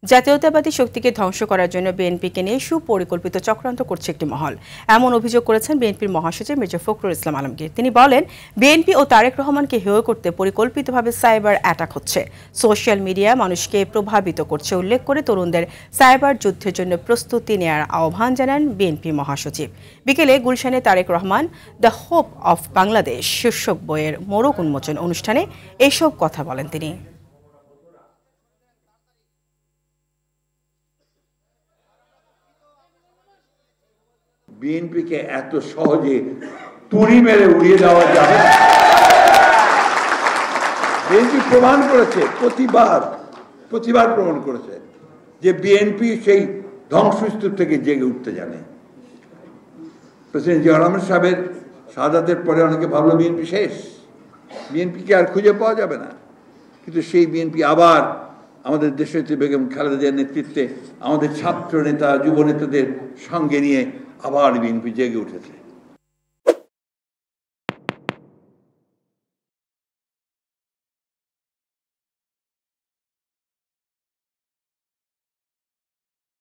জাতীয়তাবাদী শক্তিকে ধ্বংস করার জন্য বিএনপিকে নিয়ে সুপরিকল্পিত চক্রান্ত করছে একটি মহল, এমন অভিযোগ করেছেন বিএনপির মহাসচিব মির্জা ফখরুল ইসলাম আলমগীর। তিনি বলেন, বিএনপি ও তারেক রহমানকে হেয় করতে পরিকল্পিতভাবে সাইবার অ্যাটাক হচ্ছে। সোশ্যাল মিডিয়া মানুষকে প্রভাবিত করছে উল্লেখ করে তরুণদের সাইবার যুদ্ধের জন্য প্রস্তুতি নেওয়ার আহ্বান জানান বিএনপি মহাসচিব। বিকেলে গুলশানে Tarique Rahman the hope of Bangladesh শীর্ষক বইয়ের মোড়ক উন্মোচন অনুষ্ঠানে এসব কথা বলেন তিনি। বিএনপিকে এত সহজে তুড়ি মেরে উড়িয়ে দেওয়া যাবে না। বিএনপি প্রমাণ করেছে, প্রতিবার প্রমাণ করেছে যে বিএনপি সেই ধ্বংসস্তূপ থেকে জেগে উঠতে জানে। প্রেসিডেন্ট জিয়া রহমান সাহেবের শাহাদাতের পরে অনেকে ভাবলো বিএনপি শেষ, বিএনপিকে আর খুঁজে পাওয়া যাবে না। কিন্তু সেই বিএনপি আবার আমাদের দেশনেত্রী বেগম খালেদা জিয়ার নেতৃত্বে আমাদের ছাত্র নেতা, যুব নেতাদের সঙ্গে নিয়ে আবার বিএনপি জেগে উঠেছে।